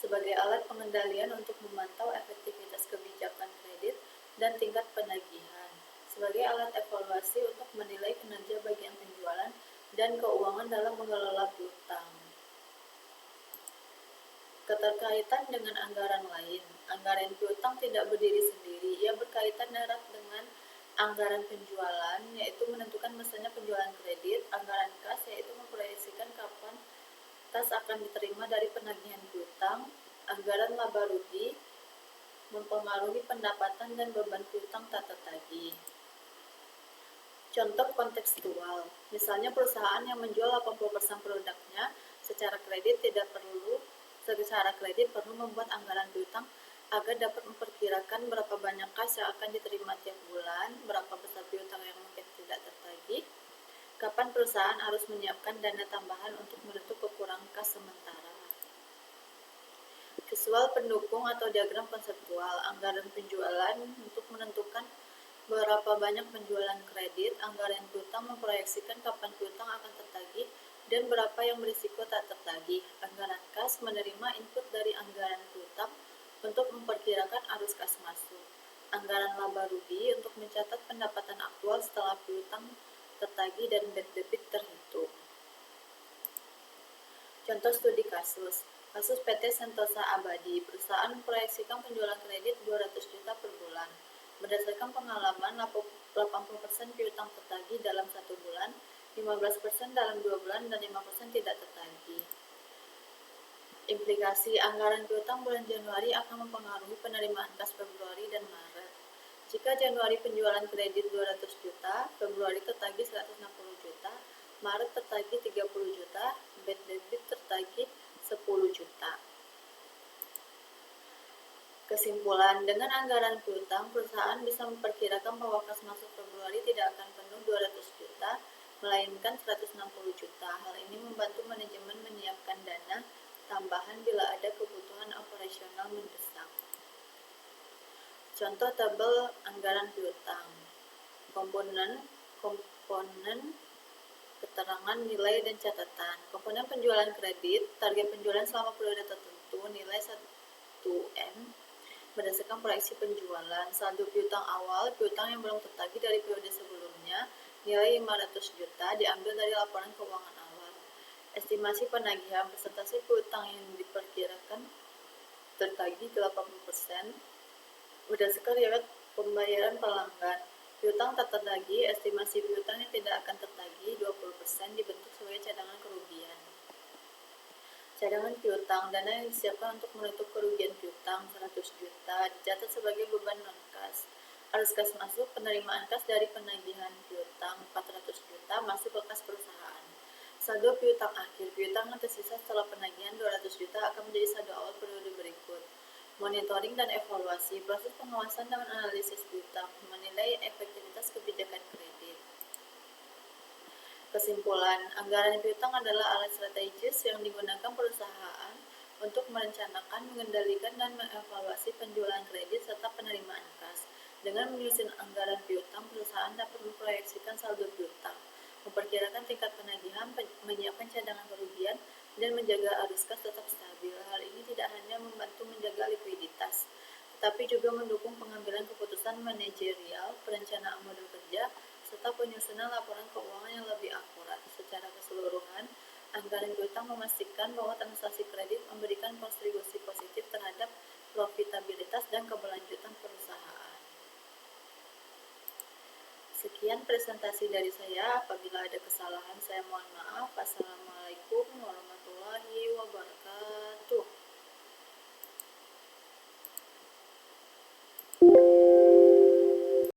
sebagai alat pengendalian untuk memantau efektivitas kebijakan kredit dan tingkat penagihan, sebagai alat evaluasi untuk menilai kinerja bagian penjualan dan keuangan dalam mengelola piutang. Keterkaitan dengan anggaran lain. Anggaran piutang tidak berdiri sendiri, ia berkaitan erat dengan anggaran penjualan, yaitu menentukan misalnya penjualan kredit, anggaran kas, yaitu memproyeksikan kapan kas akan diterima dari penagihan piutang, anggaran laba rugi, mempengaruhi pendapatan dan beban piutang tak tertagih. Contoh kontekstual, misalnya perusahaan yang menjual 80% produknya secara kredit perlu membuat anggaran piutang agar dapat memperkirakan berapa banyak kas yang akan diterima tiap bulan, berapa besar piutang yang mungkin tidak tertagih, kapan perusahaan harus menyiapkan dana tambahan untuk menutup kekurangan kas sementara. Visual pendukung atau diagram konseptual, anggaran penjualan untuk menentukan berapa banyak penjualan kredit, anggaran piutang memproyeksikan kapan piutang akan tertagih dan berapa yang berisiko tak tertagih. Anggaran kas menerima input dari anggaran piutang untuk memperkirakan arus kas masuk. Anggaran laba rugi untuk mencatat pendapatan aktual setelah piutang tertagih dan bad debit terhitung. Contoh studi kasus. Kasus PT Sentosa Abadi, perusahaan memproyeksikan penjualan kredit 200 juta per bulan. Berdasarkan pengalaman, 80% piutang tertagih dalam 1 bulan, 15% dalam 2 bulan, dan 5% tidak tertagih. Implikasi anggaran piutang bulan Januari akan mempengaruhi penerimaan kas Februari dan Maret. Jika Januari penjualan kredit 200 juta, Februari tertagih 160 juta, Maret tertagih 30 juta, bad debit tertagih 10 juta. Kesimpulan, dengan anggaran piutang, perusahaan bisa memperkirakan bahwa kas masuk Februari tidak akan penuh 200 juta, melainkan 160 juta. Hal ini membantu manajemen menyiapkan dana tambahan bila ada kebutuhan operasional mendesak. Contoh tabel anggaran piutang. Komponen keterangan nilai dan catatan. Komponen penjualan kredit, target penjualan selama periode tertentu, nilai 1M berdasarkan proyeksi penjualan. Saldo piutang awal, piutang yang belum tertagih dari periode sebelumnya, nilai 500 juta diambil dari laporan keuangan awal. Estimasi penagihan, persentase piutang yang diperkirakan tertagih 80% berdasarkan riwayat pembayaran pelanggan. Piutang tak tertagih, estimasi piutang yang tidak akan tertagih 20% dibentuk sebagai cadangan kerugian. Cadangan piutang, dana yang disiapkan untuk menutup kerugian piutang 100 juta dicatat sebagai beban non-kas. Arus kas masuk, penerimaan kas dari penagihan piutang 400 juta masuk ke kas perusahaan. Saldo piutang akhir, piutang yang tersisa setelah penagihan 200 juta akan menjadi saldo awal periode berikut. Monitoring dan evaluasi, proses pengawasan dan analisis piutang, menilai efektivitas kebijakan kredit. Kesimpulan, anggaran piutang adalah alat strategis yang digunakan perusahaan untuk merencanakan, mengendalikan, dan mengevaluasi penjualan kredit serta penerimaan kas. Dengan menyusun anggaran piutang, perusahaan dapat memproyeksikan saldo piutang, memperkirakan tingkat penagihan, menyiapkan cadangan kerugian, dan menjaga arus kas tetap stabil. Hal ini tidak hanya membantu menjaga likuiditas, tetapi juga mendukung pengambilan keputusan manajerial, perencanaan model kerja, serta penyusunan laporan keuangan yang lebih akurat. Secara keseluruhan, anggaran piutang memastikan bahwa transaksi kredit memberikan kontribusi positif terhadap profitabilitas dan keberlanjutan perusahaan. Sekian presentasi dari saya. Apabila ada kesalahan, saya mohon maaf. Assalamualaikum.